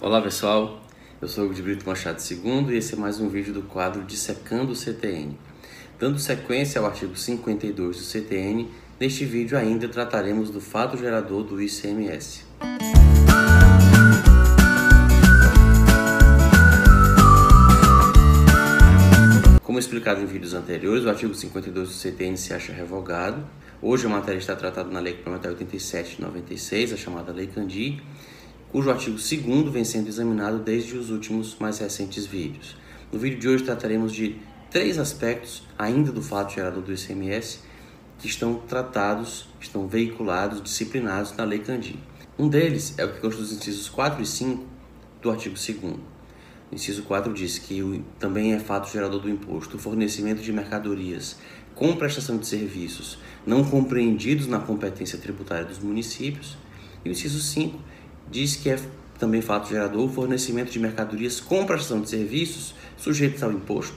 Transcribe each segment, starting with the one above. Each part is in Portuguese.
Olá pessoal, eu sou o de Brito Machado II e esse é mais um vídeo do quadro Dissecando o CTN. Dando sequência ao artigo 52 do CTN, neste vídeo ainda trataremos do fato gerador do ICMS. Como explicado em vídeos anteriores, o artigo 52 do CTN se acha revogado. Hoje a matéria está tratada na Lei Complementar 87 de 96, a chamada Lei Candir, cujo artigo 2º vem sendo examinado desde os últimos mais recentes vídeos. No vídeo de hoje trataremos de 3 aspectos ainda do fato gerador do ICMS que estão tratados, estão veiculados, disciplinados na Lei Candir. Um deles é o que consta dos incisos 4 e 5 do artigo 2º. O inciso 4 diz que também é fato gerador do imposto o fornecimento de mercadorias com prestação de serviços não compreendidos na competência tributária dos municípios. E o inciso 5 diz que é também fato gerador o fornecimento de mercadorias com prestação de serviços sujeitos ao imposto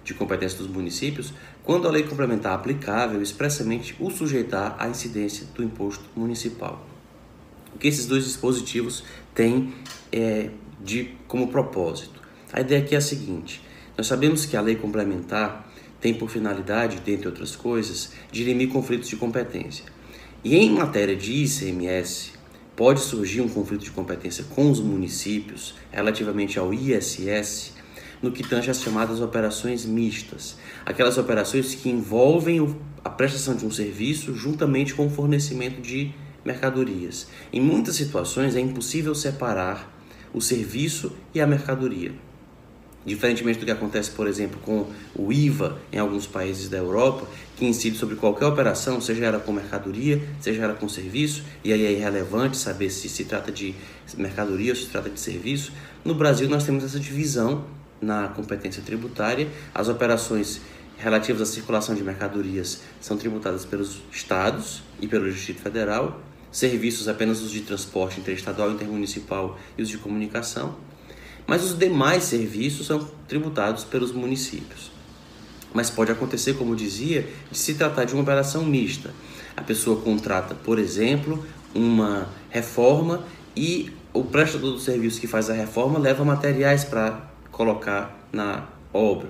de competência dos municípios, quando a lei complementar aplicável expressamente o sujeitar à incidência do imposto municipal. O que esses dois dispositivos têm como propósito? A ideia aqui é a seguinte: nós sabemos que a lei complementar tem por finalidade, dentre outras coisas, dirimir conflitos de competência. E em matéria de ICMS, pode surgir um conflito de competência com os municípios relativamente ao ISS, no que tange as chamadas operações mistas, aquelas operações que envolvem a prestação de um serviço juntamente com o fornecimento de mercadorias. Em muitas situações é impossível separar o serviço e a mercadoria. Diferentemente do que acontece, por exemplo, com o IVA em alguns países da Europa, que incide sobre qualquer operação, seja ela com mercadoria, seja ela com serviço, e aí é irrelevante saber se trata de mercadoria ou se trata de serviço. No Brasil nós temos essa divisão na competência tributária. As operações relativas à circulação de mercadorias são tributadas pelos estados e pelo Distrito Federal, serviços apenas os de transporte interestadual, intermunicipal e os de comunicação. Mas os demais serviços são tributados pelos municípios. Mas pode acontecer, como dizia, de se tratar de uma operação mista. A pessoa contrata, por exemplo, uma reforma e o prestador do serviço que faz a reforma leva materiais para colocar na obra.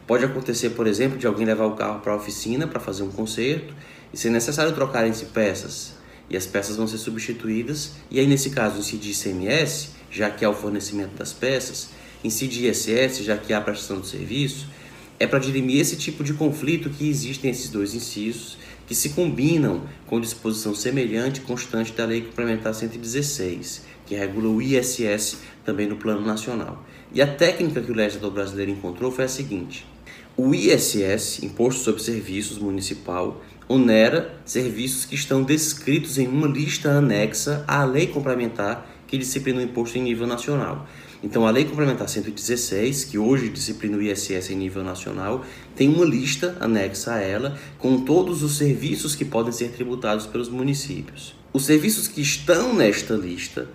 Pode acontecer, por exemplo, de alguém levar o carro para a oficina para fazer um conserto e ser necessário trocarem-se peças. E as peças vão ser substituídas, e aí nesse caso incide ICMS, já que há o fornecimento das peças, incide ISS, já que há a prestação do serviço. É para dirimir esse tipo de conflito que existem esses dois incisos, que se combinam com disposição semelhante e constante da Lei Complementar 116, que regula o ISS também no plano nacional. E a técnica que o legislador brasileiro encontrou foi a seguinte: o ISS, Imposto sobre Serviços Municipal, onera serviços que estão descritos em uma lista anexa à lei complementar que disciplina o imposto em nível nacional. Então, a Lei Complementar 116, que hoje disciplina o ISS em nível nacional, tem uma lista anexa a ela com todos os serviços que podem ser tributados pelos municípios. Os serviços que estão nesta lista,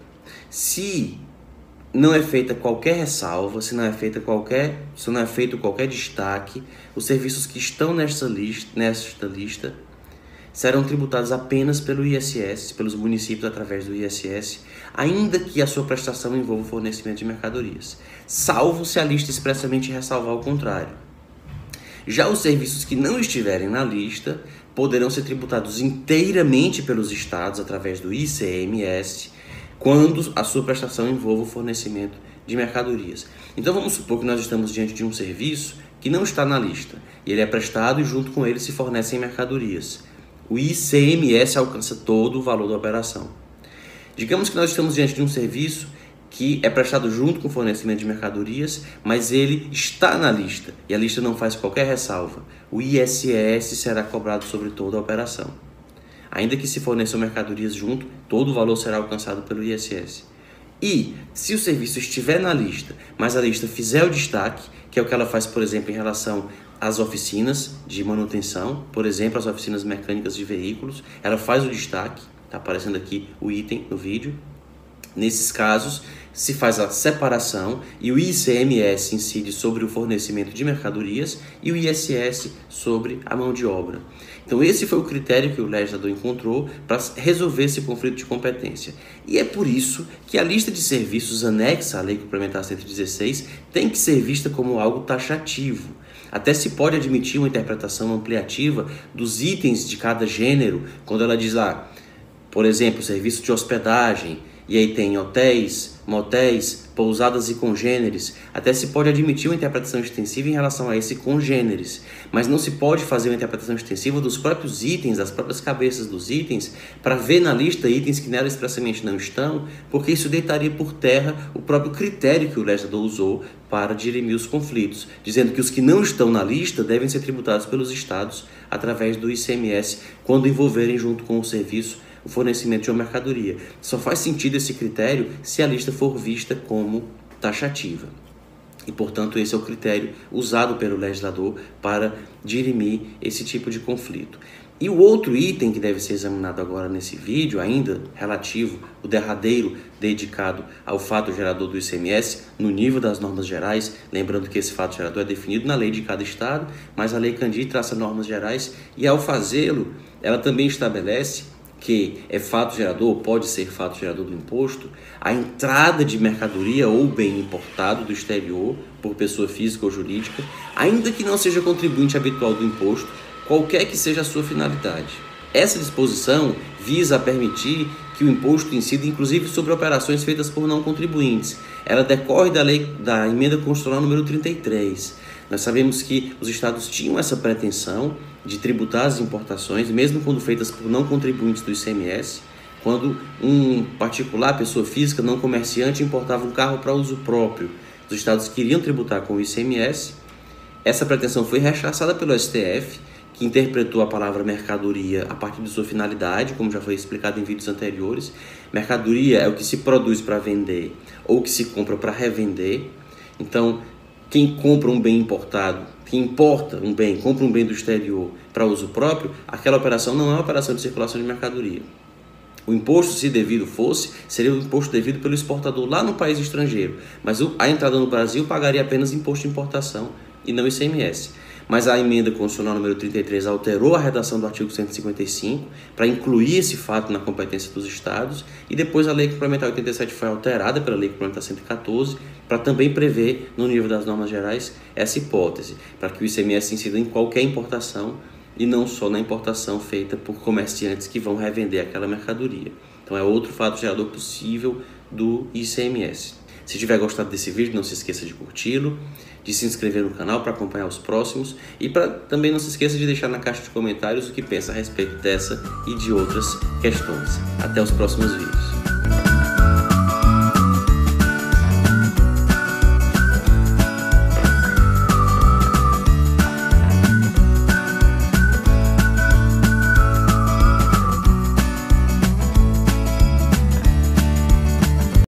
se não é feita qualquer ressalva, se não é feito qualquer destaque, os serviços que estão nesta lista serão tributados apenas pelo ISS, pelos municípios através do ISS, ainda que a sua prestação envolva o fornecimento de mercadorias, salvo se a lista expressamente ressalvar o contrário. Já os serviços que não estiverem na lista poderão ser tributados inteiramente pelos estados através do ICMS, quando a sua prestação envolva o fornecimento de mercadorias. Então vamos supor que nós estamos diante de um serviço que não está na lista, e ele é prestado e junto com ele se fornecem mercadorias. O ICMS alcança todo o valor da operação. Digamos que nós estamos diante de um serviço que é prestado junto com o fornecimento de mercadorias, mas ele está na lista e a lista não faz qualquer ressalva. O ISS será cobrado sobre toda a operação. Ainda que se forneçam mercadorias junto, todo o valor será alcançado pelo ISS. E se o serviço estiver na lista, mas a lista fizer o destaque, que é o que ela faz, por exemplo, em relação às oficinas de manutenção, por exemplo, as oficinas mecânicas de veículos, ela faz o destaque, está aparecendo aqui o item no vídeo. Nesses casos, se faz a separação e o ICMS incide sobre o fornecimento de mercadorias e o ISS sobre a mão de obra. Então esse foi o critério que o legislador encontrou para resolver esse conflito de competência. E é por isso que a lista de serviços anexa à Lei Complementar 116 tem que ser vista como algo taxativo. Até se pode admitir uma interpretação ampliativa dos itens de cada gênero, quando ela diz lá, por exemplo, serviço de hospedagem, e aí tem hotéis, motéis, pousadas e congêneres. Até se pode admitir uma interpretação extensiva em relação a esse congêneres, mas não se pode fazer uma interpretação extensiva dos próprios itens, das próprias cabeças dos itens, para ver na lista itens que nela expressamente não estão, porque isso deitaria por terra o próprio critério que o legislador usou para dirimir os conflitos, dizendo que os que não estão na lista devem ser tributados pelos estados através do ICMS, quando envolverem junto com o serviço o fornecimento de uma mercadoria. Só faz sentido esse critério se a lista for vista como taxativa. E, portanto, esse é o critério usado pelo legislador para dirimir esse tipo de conflito. E o outro item que deve ser examinado agora nesse vídeo, ainda relativo, o derradeiro dedicado ao fato gerador do ICMS, no nível das normas gerais, lembrando que esse fato gerador é definido na lei de cada estado, mas a Lei Candir traça normas gerais e, ao fazê-lo, ela também estabelece que é fato gerador, pode ser fato gerador do imposto, a entrada de mercadoria ou bem importado do exterior por pessoa física ou jurídica, ainda que não seja contribuinte habitual do imposto, qualquer que seja a sua finalidade. Essa disposição visa permitir que o imposto incida inclusive sobre operações feitas por não contribuintes. Ela decorre da emenda constitucional número 33. Nós sabemos que os estados tinham essa pretensão de tributar as importações, mesmo quando feitas por não contribuintes do ICMS, quando um particular, pessoa física, não comerciante, importava um carro para uso próprio. Os estados queriam tributar com o ICMS. Essa pretensão foi rechaçada pelo STF, que interpretou a palavra mercadoria a partir de sua finalidade, como já foi explicado em vídeos anteriores. Mercadoria é o que se produz para vender ou que se compra para revender. Então, quem compra um bem importado, quem importa um bem, compra um bem do exterior para uso próprio, aquela operação não é uma operação de circulação de mercadoria. O imposto, se devido fosse, seria o imposto devido pelo exportador lá no país estrangeiro, mas a entrada no Brasil pagaria apenas imposto de importação e não ICMS. Mas a emenda constitucional número 33 alterou a redação do artigo 155 para incluir esse fato na competência dos estados, e depois a Lei Complementar 87 foi alterada pela Lei Complementar 114 para também prever, no nível das normas gerais, essa hipótese, para que o ICMS incida em qualquer importação e não só na importação feita por comerciantes que vão revender aquela mercadoria. Então é outro fato gerador possível do ICMS. Se tiver gostado desse vídeo, não se esqueça de curti-lo, de se inscrever no canal para acompanhar os próximos e também não se esqueça de deixar na caixa de comentários o que pensa a respeito dessa e de outras questões. Até os próximos vídeos.